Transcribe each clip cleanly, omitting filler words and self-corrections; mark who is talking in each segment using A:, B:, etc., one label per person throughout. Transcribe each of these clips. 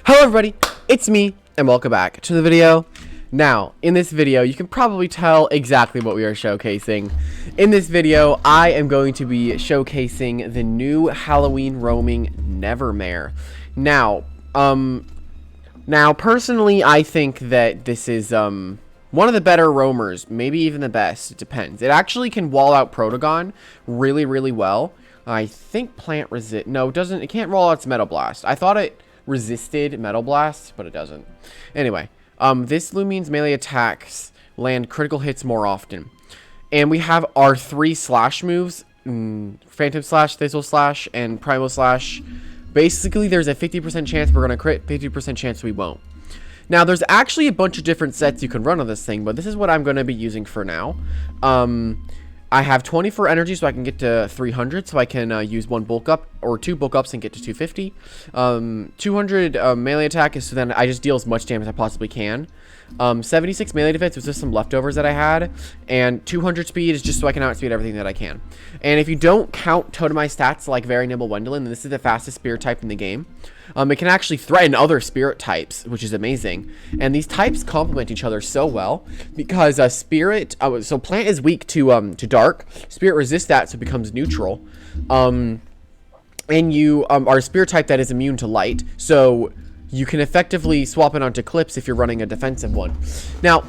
A: Hello everybody, it's me, and welcome back to the video. Now, in this video, you can probably tell exactly what we are showcasing. In this video, I am going to be showcasing the new Halloween roaming Nevermare. Now, personally, I think that this is, one of the better roamers, maybe even the best, it depends. It actually can wall out Protagon really, really well. I think plant resist, no, it can't roll out its Metal Blast. I thought it resisted Metal Blast, but it doesn't. Anyway, this Loomian's melee attacks land critical hits more often. And we have our 3 slash moves, Phantom Slash, Thistle Slash, and Primal Slash. Basically, there's a 50% chance we're going to crit, 50% chance we won't. Now, there's actually a bunch of different sets you can run on this thing, but this is what I'm going to be using for now. I have 24 energy, so I can get to 300, so I can use 1 bulk up, or 2 bulk ups and get to 250. 200 melee attack is so then I just deal as much damage as I possibly can. 76 melee defense was just some leftovers that I had, and 200 speed is just so I can outspeed everything that I can. And if you don't count totemized stats like Very Nimble Wendolyn, then this is the fastest spirit type in the game. It can actually threaten other spirit types, which is amazing. And these types complement each other so well because spirit, so plant is weak to dark. Spirit resists that, so it becomes neutral. And you are a spirit type that is immune to light, so you can effectively swap it onto clips if you're running a defensive one. Now,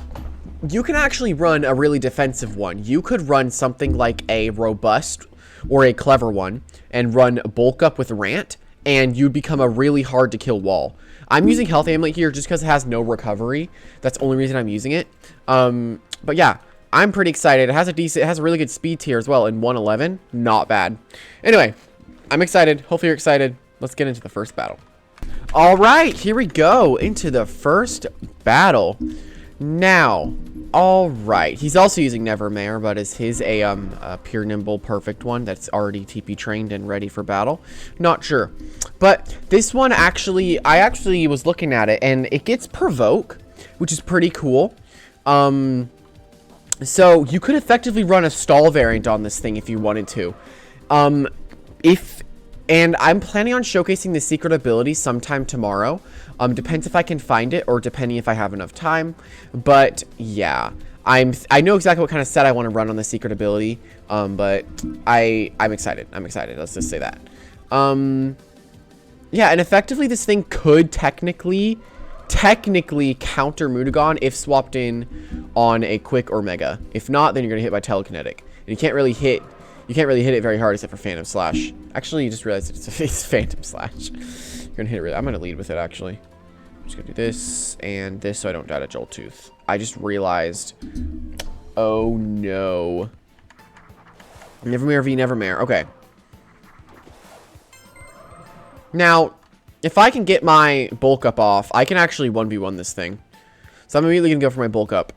A: you can actually run a really defensive one. You could run something like a robust or a clever one and run bulk up with rant, and you'd become a really hard to kill wall. I'm using Health Amulet here just because it has no recovery. That's the only reason I'm using it. But yeah, I'm pretty excited. It has a really good speed tier as well in 111. Not bad. Anyway, I'm excited. Hopefully you're excited. Let's get into the first battle. All right, here we go into the first battle. Now, all right, he's also using Nevermare, but is his a pure nimble perfect one that's already TP trained and ready for battle? Not sure, but this one actually, I actually was looking at it and it gets provoke, which is pretty cool. So you could effectively run a stall variant on this thing if you wanted to. And I'm planning on showcasing the secret ability sometime tomorrow. Depends if I can find it or depending if I have enough time. But yeah, I know exactly what kind of set I want to run on the secret ability. But I'm excited. I'm excited. Let's just say that. Yeah, and effectively this thing could technically counter Mutagon if swapped in on a quick or mega. If not, then you're gonna hit by telekinetic. And you can't really hit it very hard except for Phantom Slash. Actually, you just realized it's Phantom Slash. You're gonna hit it really. I'm gonna lead with it actually. I'm just gonna do this and this so I don't die to Jolt Tooth. I just realized. Oh no. Nevermare v Nevermare. Okay. Now, if I can get my bulk up off, I can actually 1v1 this thing. So I'm immediately gonna go for my bulk up.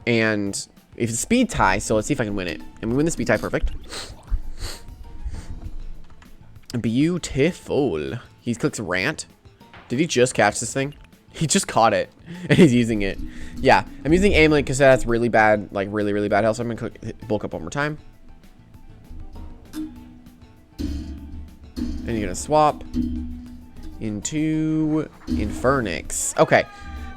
A: And if it's speed tie, so let's see if I can win it. And we win the speed tie, perfect. Beautiful. He clicks rant. Did he just catch this thing? He just caught it. And he's using it. Yeah, I'm using Amulet because that's really bad, like really, really bad health. So I'm going to click bulk up one more time. And you're going to swap into Infernix. Okay.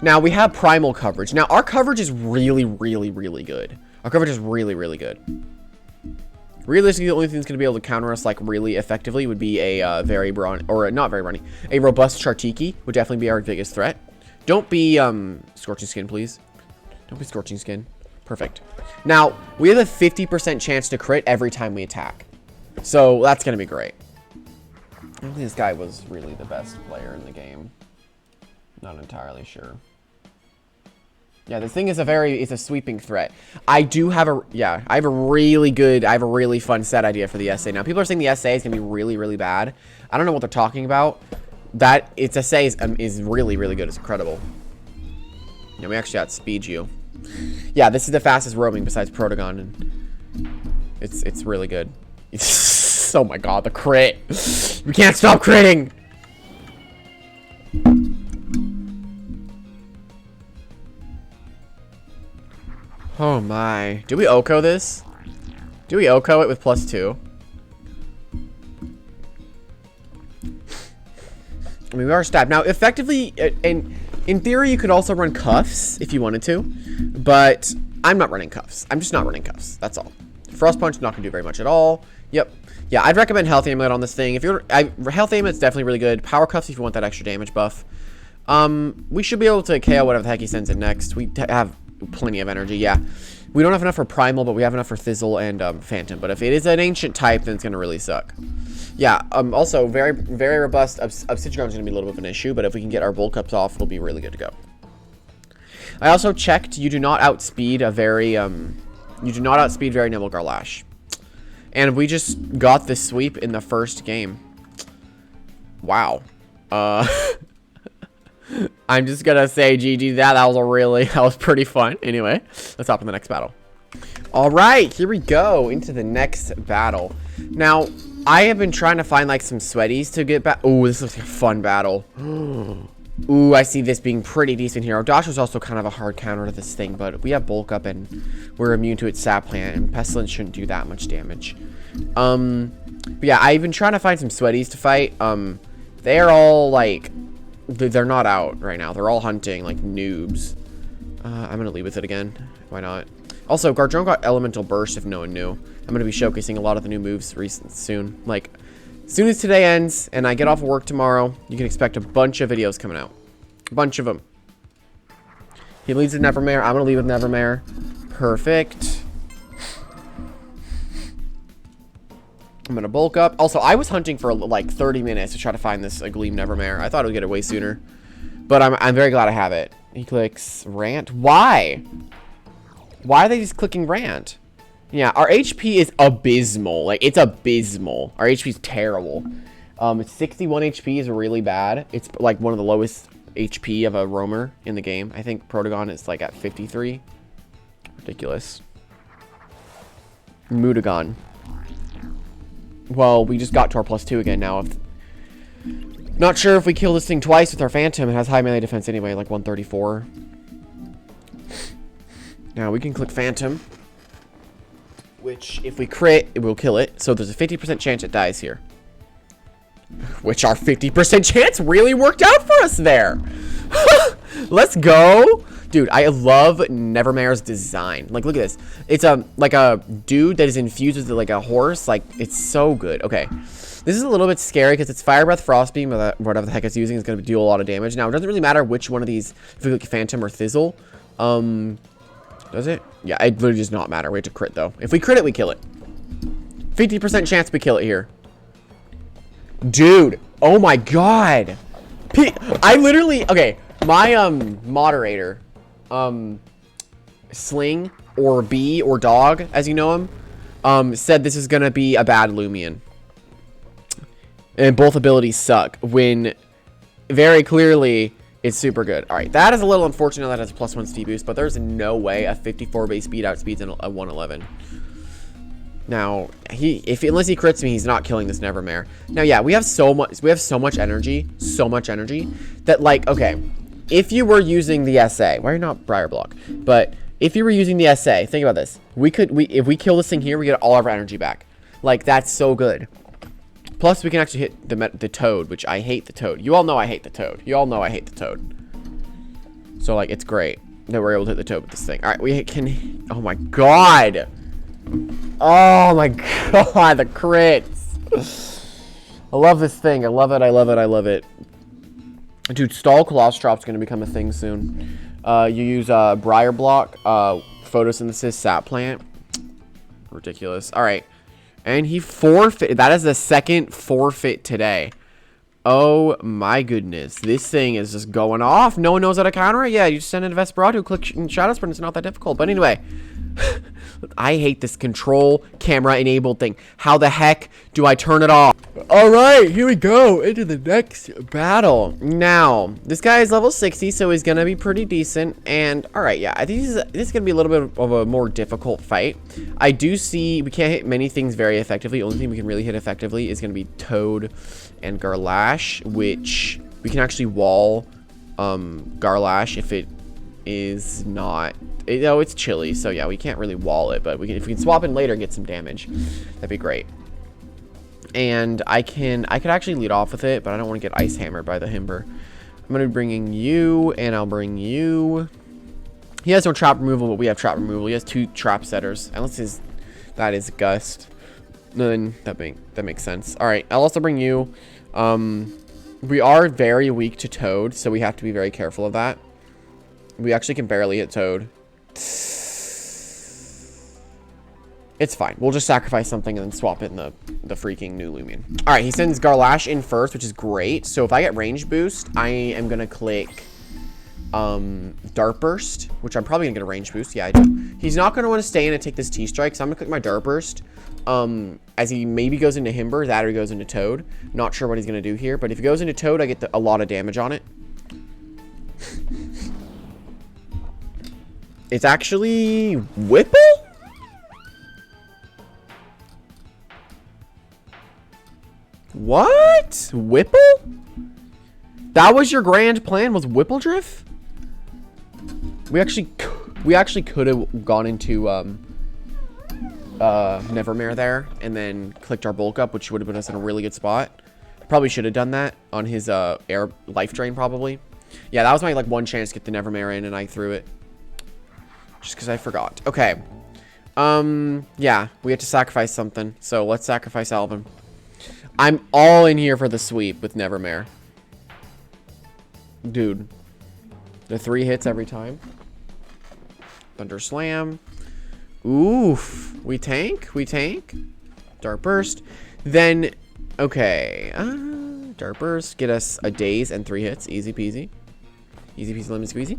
A: Now, we have primal coverage. Now, our coverage is really, really, really good. Our coverage is really, really good. Realistically, the only thing that's going to be able to counter us, like, really effectively would be a not very brawny, a robust Chartiki would definitely be our biggest threat. Don't be, Scorching Skin, please. Don't be Scorching Skin. Perfect. Now, we have a 50% chance to crit every time we attack. So, that's going to be great. I don't think this guy was really the best player in the game. Not entirely sure. Yeah, this thing is it's a sweeping threat. I have a really fun set idea for the SA. Now, people are saying the SA is going to be really, really bad. I don't know what they're talking about. Its SA is really, really good. It's incredible. Yeah, we actually outspeed you. Yeah, this is the fastest roaming besides Protagon, and it's really good. Oh my god, the crit. We can't stop critting. Oh my. Do we Oko this? Do we Oko it with +2? mean, we are stabbed. Now, effectively, in theory, you could also run cuffs if you wanted to. But I'm not running cuffs. I'm just not running cuffs. That's all. Frost Punch, not going to do very much at all. Yep. Yeah, I'd recommend Health Amulet on this thing. If you're... Health Amulet's definitely really good. Power Cuffs if you want that extra damage buff. We should be able to KO whatever the heck he sends in next. We have plenty of energy, yeah. We don't have enough for Primal, but we have enough for Thizzle and Phantom. But if it is an Ancient type, then it's going to really suck. Yeah, also, very, very robust. Obsidian is going to be a little bit of an issue, but if we can get our Bulk Ups off, we'll be really good to go. I also checked, you do not outspeed very nimble Garlash. And we just got this sweep in the first game. Wow. I'm just gonna say GG that was pretty fun. Anyway, let's hop in the next battle. All right, here we go into the next battle. Now, I have been trying to find like some sweaties to get back. Oh, this looks like a fun battle. Ooh, I see this being pretty decent here. Dash was also kind of a hard counter to this thing, but we have Bulk Up and we're immune to its Sap Plant, and Pestilence shouldn't do that much damage. But yeah, I've been trying to find some sweaties to fight. They're all like, they're not out right now. They're all hunting like noobs. I'm gonna leave with it again. Why not? Also, Gardrone got Elemental Burst if no one knew. I'm gonna be showcasing a lot of the new moves soon. Like, as soon as today ends and I get off of work tomorrow, you can expect a bunch of videos coming out. A bunch of them. He leads with Nevermare. I'm gonna lead with Nevermare. Perfect. I'm gonna Bulk Up. Also, I was hunting for like 30 minutes to try to find this Gleam Nevermare. I thought I would get it way sooner. But I'm very glad I have it. He clicks Rant. Why? Why are they just clicking Rant? Yeah, our HP is abysmal. Like, it's abysmal. Our HP is terrible. It's 61 HP is really bad. It's like one of the lowest HP of a roamer in the game. I think Protogon is like at 53. Ridiculous. Mutagon. Well, we just got to our +2 again now. Not sure if we kill this thing twice with our Phantom. It has high melee defense anyway, like 134. Now we can click Phantom, which if we crit, it will kill it. So there's a 50% chance it dies here. Which our 50% chance really worked out for us there. Let's go. Dude, I love Nevermare's design. Like, look at this. It's like a dude that is infused with like a horse. Like, it's so good. Okay. This is a little bit scary because it's Fire Breath, Frost Beam, or whatever the heck it's using is going to deal a lot of damage. Now, it doesn't really matter which one of these, if we look at Phantom or Thizzle. Does it? Yeah, it literally does not matter. We have to crit, though. If we crit it, we kill it. 50% chance we kill it here. Dude. Oh, my God. I literally... Okay. My, moderator... Sling or Bee or Dog, as you know him, said this is gonna be a bad Loomian. And both abilities suck, when very clearly it's super good. Alright, that is a little unfortunate that has a +1 speed boost, but there's no way a 54 base speed outspeeds a 111. Now, unless he crits me, he's not killing this Nevermare. Now, yeah, we have so much energy, that, like, okay, if you were using the SA, why are you not Briar Block? But if you were using the SA, think about this. If we kill this thing here, we get all of our energy back. Like, that's so good. Plus, we can actually hit the Toad, which I hate the Toad. You all know I hate the Toad. You all know I hate the Toad. So, like, it's great that we're able to hit the Toad with this thing. All right, we can... Oh, my God. Oh, my God, the crits. I love this thing. I love it, I love it, I love it. Dude, Stall Colostrop's going to become a thing soon. You use Briar Block, Photosynthesis, Sap Plant. Ridiculous. All right. And he forfeit. That is the second forfeit today. Oh, my goodness. This thing is just going off. No one knows how to counter it. Yeah, you just send in a Vesperado, click Shadow Sprint. It's not that difficult. But anyway, I hate this control camera enabled thing. How the heck do I turn it off? All right, here we go into the next battle. Now, this guy is level 60, so he's going to be pretty decent. And, all right, yeah, I think this is going to be a little bit of a more difficult fight. I do see we can't hit many things very effectively. The only thing we can really hit effectively is going to be Toad and Garlash, which we can actually wall Garlash if it is not... No, it's chilly, so yeah, we can't really wall it, but if we can swap in later and get some damage, that'd be great. And I could actually lead off with it, but I don't want to get ice hammered by the Himber. I'm going to be bringing you, and I'll bring you. He has no trap removal, but we have trap removal. He has 2 trap setters. Unless that is Gust. Then that makes sense. All right, I'll also bring you. We are very weak to Toad, so we have to be very careful of that. We actually can barely hit Toad. It's fine. We'll just sacrifice something and then swap it in the freaking new Loomian. All right, he sends Garlash in first, which is great. So if I get range boost, I am going to click Dart Burst, which I'm probably going to get a range boost. Yeah, I do. He's not going to want to stay in and take this T-Strike, so I'm going to click my Dart Burst. As he maybe goes into Himber, that or he goes into Toad. Not sure what he's going to do here, but if he goes into Toad, I get a lot of damage on it. It's actually Whipple? What? Whipple? That was your grand plan, was Whipple Drift? We actually could have gone into Nevermare there and then clicked our bulk up, which would have put us in a really good spot. Probably should have done that on his air life drain probably. Yeah, that was my like one chance to get the Nevermare in, and I threw it just because I forgot. Okay. Yeah, we have to sacrifice something, so let's sacrifice Alvin. I'm all in here for the sweep with Nevermare. Dude. The 3 hits every time. Thunder Slam. Oof. We tank. Dart Burst. Then, okay. Dart Burst. Get us a Daze and 3 hits. Easy peasy. Easy peasy lemon squeezy.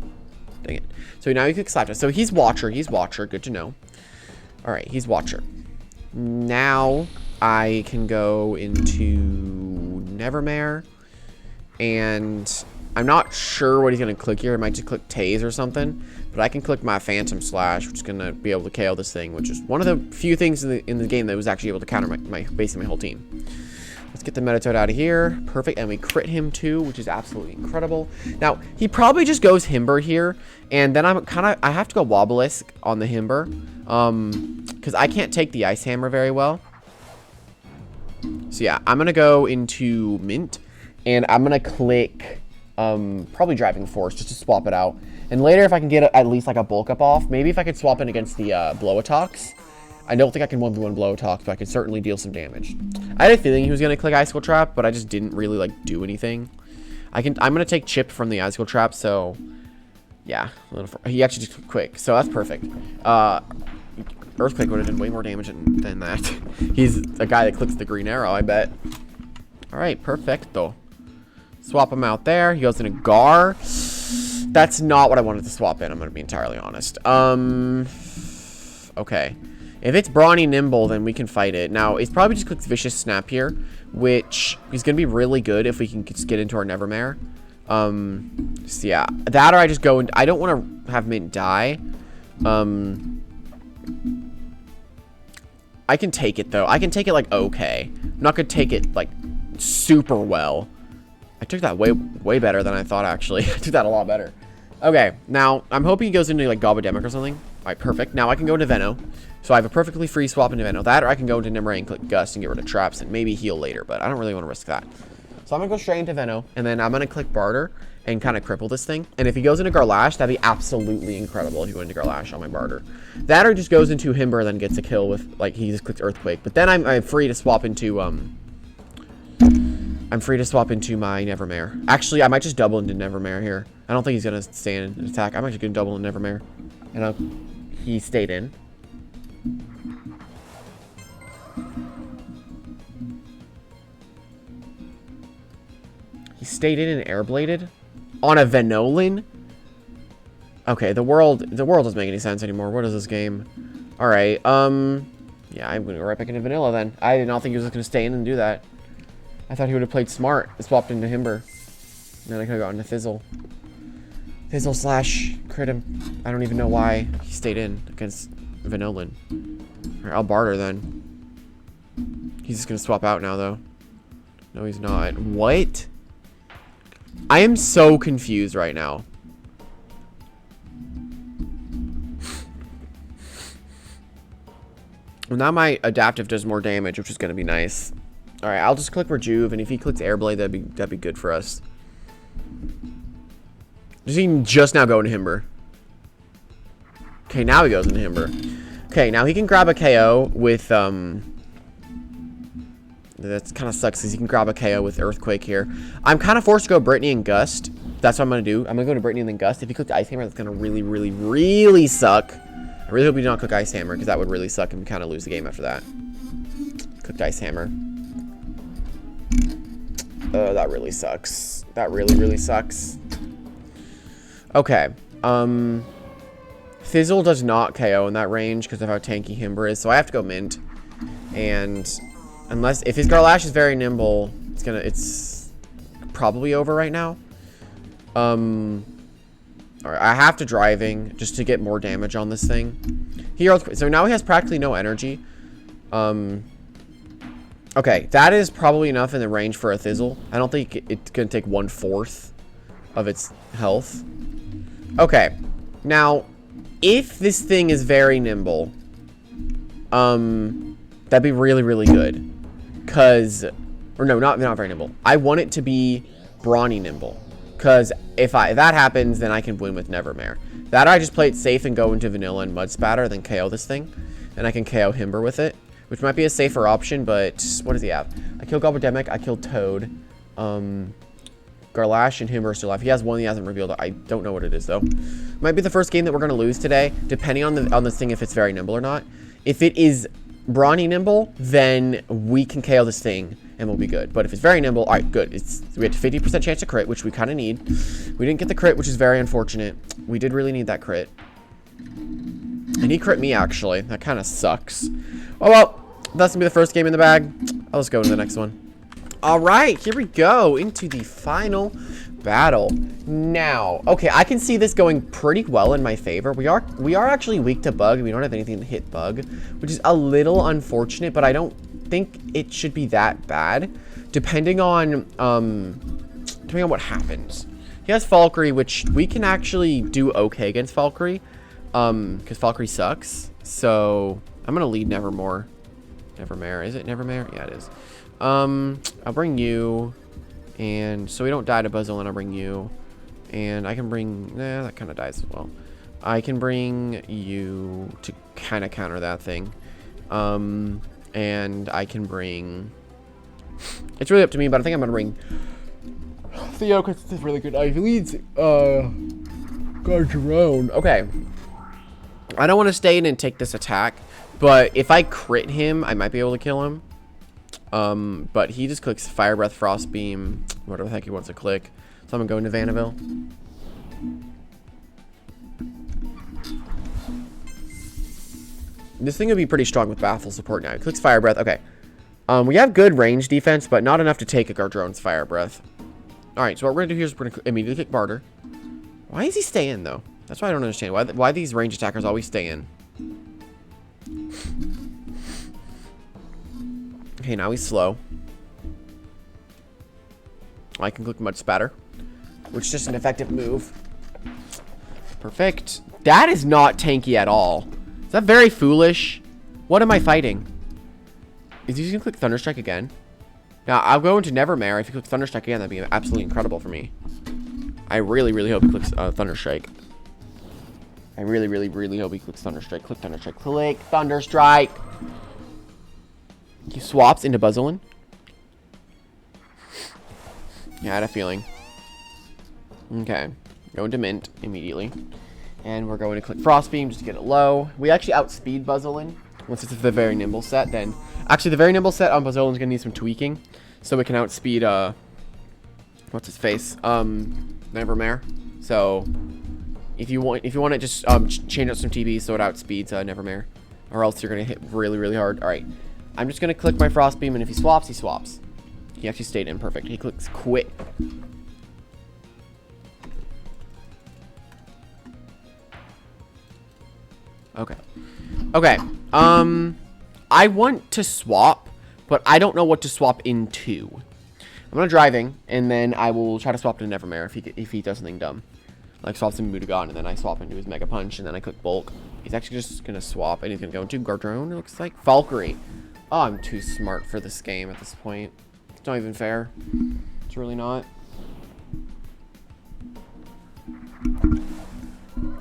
A: Dang it. So now you can Slapdash. So he's Watcher. Good to know. Alright, he's Watcher. Now I can go into Nevermare. And I'm not sure what he's going to click here. I might just click Tase or something. But I can click my Phantom Slash, which is going to be able to KO this thing, which is one of the few things in the game that was actually able to counter basically my whole team. Let's get the Metatoad out of here. Perfect. And we crit him too, which is absolutely incredible. Now, he probably just goes Himber here. And then I have to go Wobblisk on the Himber. Because I can't take the Ice Hammer very well. So yeah, I'm going to go into Mint. And I'm going to click probably Driving Force just to swap it out. And later, if I can get at least like a bulk up off, maybe if I could swap in against the Blow-A-Talks. I don't think I can 1v1 Blow-A-Talks, but I can certainly deal some damage. I had a feeling he was going to click Icicle Trap, but I just didn't really like do anything. I'm going to take Chip from the Icicle Trap, so yeah. He actually just quick, so that's perfect. Earthquake would have done way more damage than that. He's a guy that clicks the green arrow, I bet. Alright, perfect though. Swap him out there. He goes into Gar. That's not what I wanted to swap in, I'm going to be entirely honest. Okay. If it's Brawny Nimble, then we can fight it. Now, it's probably just clicks Vicious Snap here, which is going to be really good if we can just get into our Nevermare. So yeah. That or I just go and I don't want to have Mint die. I can take it, though. I can take it, like, okay. I'm not going to take it, like, super well. I took that way better than I thought, actually. I took that a lot better. Okay, now, I'm hoping he goes into, like, Gobodemic or something. Alright, perfect. Now I can go into Veno. So I have a perfectly free swap into Veno. That, or I can go into Nevermare and click Gust and get rid of traps and maybe heal later, but I don't really want to risk that. So I'm going to go straight into Veno, and then I'm going to click Barter and kind of cripple this thing. And if he goes into Garlash, that'd be absolutely incredible if he went into Garlash on my Barter. That or just goes into Himber and then gets a kill with, like, he just clicks Earthquake. But then I'm free to swap into, I'm free to swap into my Nevermare. Actually, I might just double into Nevermare here. I don't think he's going to stay in and attack. I'm actually going to double in Nevermare. And he stayed in. He stayed in and Airbladed? On a Venolin? Okay, the world doesn't make any sense anymore. What is this game? Alright, yeah, I'm going to go right back into Vanilla then. I did not think he was going to stay in and do that. I thought he would have played smart and swapped into Himber. And then I could have gotten to Fizzle. Fizzle slash crit him. I don't even know why he stayed in against Venolin. Alright, I'll barter then. He's just going to swap out now, though. No, he's not. What? I am so confused right now. Well, now my adaptive does more damage, which is going to be nice. Alright, I'll just click Rejuve, and if he clicks Airblade, that'd be good for us. Does he just now go into Himber? Okay, now he goes into Himber. Okay, now he can grab a KO with, that kind of sucks because he can grab a KO with Earthquake here. I'm kind of forced to go Brittany and Gust. That's what I'm going to do. I'm going to go to Brittany and then Gust. If he clicked Ice Hammer, that's going to really, really, really suck. I really hope he do not click Ice Hammer because that would really suck and we kind of lose the game after that. Clicked Ice Hammer. Oh, that really sucks. That really, really sucks. Okay. Fizzle does not KO in that range because of how tanky Himber is, so I have to go Mint. And unless if his Garlash is very nimble, it's probably over right now. Alright, I have to driving just to get more damage on this thing. So now he has practically no energy. Okay, that is probably enough in the range for a Thizzle. I don't think it's going to take 1/4 of its health. Okay, now, if this thing is very nimble, that'd be really, really good. Or no, not very nimble. I want it to be brawny nimble. Because if that happens, then I can win with Nevermare. That I just play it safe and go into Vanilla and Mud Spatter, then KO this thing. And I can KO Himber with it. Which might be a safer option, but what does he have? I killed Gobbledemic, I killed Toad. Garlash and Himber are still alive. He has one he hasn't revealed. I don't know what it is, though. Might be the first game that we're going to lose today, depending on this thing if it's very nimble or not. If it is brawny nimble, then we can KO this thing, and we'll be good. But if it's very nimble, alright, good. We had a 50% chance to crit, which we kind of need. We didn't get the crit, which is very unfortunate. We did really need that crit. And he crit me, actually. That kind of sucks. Oh, well. That's going to be the first game in the bag. Let's go into the next one. Alright, here we go. Into the final battle. Now, okay, I can see this going pretty well in my favor. We are actually weak to bug. We don't have anything to hit bug, which is a little unfortunate, but I don't think it should be that bad. Depending on what happens. He has Valkyrie, which we can actually do okay against Valkyrie. Because Valkyrie sucks. So, I'm going to lead Nevermore. Nevermare. Is it Nevermare? Yeah, it is. I'll bring you. And so we don't die to Buzzle, and I'll bring you. And I can bring... Nah, that kind of dies as well. I can bring you to kind of counter that thing. And I can bring... It's really up to me, but I think I'm going to bring... Theo, because it's really good. He leads... Gargerone. Okay. I don't want to stay in and take this attack. But if I crit him, I might be able to kill him. But he just clicks Fire Breath, Frost Beam, whatever the heck he wants to click. So I'm going to go into Vanderbilt. This thing would be pretty strong with Baffle support now. He clicks Fire Breath. Okay. We have good range defense, but not enough to take a Gardrone's Fire Breath. Alright, so what we're going to do here is we're going to immediately kick Barter. Why is he staying, though? That's why I don't understand. Why these range attackers always stay in. Okay, now he's slow. I can click Mud Spatter, which is just an effective move. Perfect. That is not tanky at all. Is that very foolish? What am I fighting? Is he going to click Thunderstrike again? Now, I'll go into Nevermare. If he clicks Thunderstrike again, that'd be absolutely incredible for me. I really, really hope he clicks Thunderstrike. I really, really, really hope he clicks Thunderstrike. Click Thunderstrike. Click Thunderstrike. He swaps into Buzzolin. Yeah, I had a feeling. Okay. Go into Mint immediately. And we're going to click Frostbeam just to get it low. We actually outspeed Buzzolin. Once it's the very nimble set, then... Actually, the very nimble set on Buzzolin is going to need some tweaking. So we can outspeed, what's his face? Nevermare. So... If you want to just change out some TB so it outspeeds Nevermare. Or else you're going to hit really, really hard. Alright. I'm just going to click my Frostbeam, and if he swaps, he swaps. He actually stayed in perfect. He clicks Quit. Okay. Okay. I want to swap, but I don't know what to swap into. I'm going to driving, and then I will try to swap to Nevermare if he does something dumb. Like swaps into Mutagon, and then I swap into his Mega Punch, and then I click Bulk. He's actually just going to swap, and he's going to go into Gardrone, it looks like. Valkyrie. Oh, I'm too smart for this game at this point. It's not even fair. It's really not.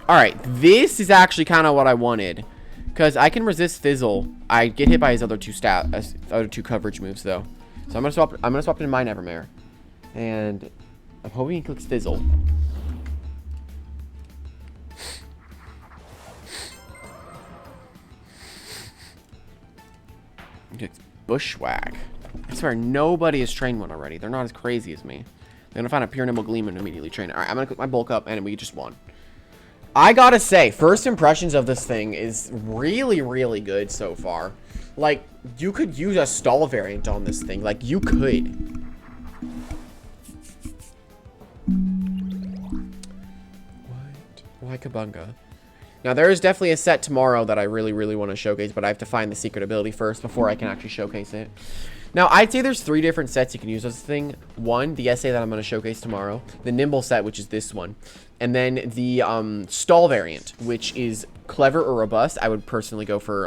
A: Alright, this is actually kind of what I wanted. Because I can resist Fizzle. I get hit by his other two coverage moves, though. So I'm gonna swap into my Nevermare. And I'm hoping he clicks Fizzle. Bushwhack. I swear nobody has trained one already. They're not as crazy as me. They're gonna find a pure nimble gleam and immediately train it. Alright, I'm gonna click my bulk up and we just won. I gotta say, first impressions of this thing is really, really good so far. Like, you could use a stall variant on this thing. Like, you could. What? Wakabunga. Now, there is definitely a set tomorrow that I really, really want to showcase, but I have to find the secret ability first before I can actually showcase it. Now, I'd say there's 3 different sets you can use this thing. One, the essay that I'm going to showcase tomorrow. The Nimble set, which is this one. And then the stall variant, which is clever or robust. I would personally go for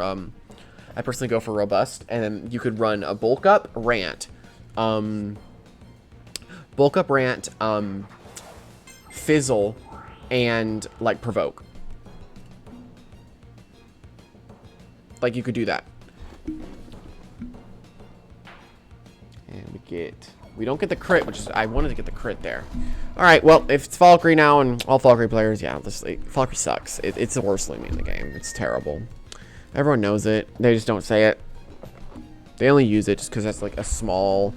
A: robust. And then you could run a bulk up rant. Fizzle, and like provoke. Like, you could do that. And we don't get the crit, which is, I wanted to get the crit there. Alright, well, if it's Valkyrie now, and all Valkyrie players, yeah, Valkyrie sucks. It's the worst Loomian in the game. It's terrible. Everyone knows it. They just don't say it. They only use it just because that's like a small,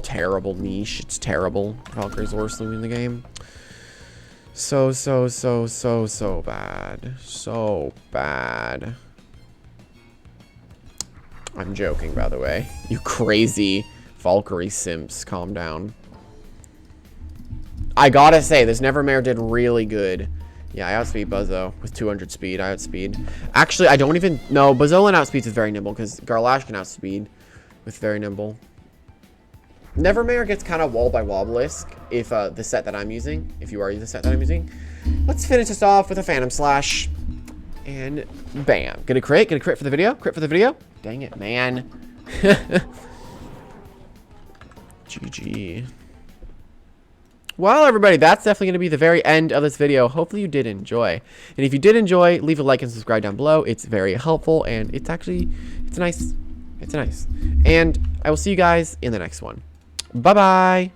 A: terrible niche. It's terrible. Valkyrie's the worst Loomian in the game. So bad. So bad. I'm joking, by the way. You crazy Valkyrie simps. Calm down. I gotta say, this Nevermare did really good. Yeah, I outspeed Buzzo with 200 speed. I outspeed. Actually, I don't even... No, Buzzolin outspeeds with very nimble, because Garlash can outspeed with very nimble. Nevermare gets kind of wall by wobblisk if the set that I'm using. If you are using the set that I'm using. Let's finish this off with a Phantom Slash. And bam. Get a crit for the video. Crit for the video. Dang it, man. GG. Well, everybody, that's definitely going to be the very end of this video. Hopefully you did enjoy. And if you did enjoy, leave a like and subscribe down below. It's very helpful, and it's nice. It's nice. And I will see you guys in the next one. Bye-bye.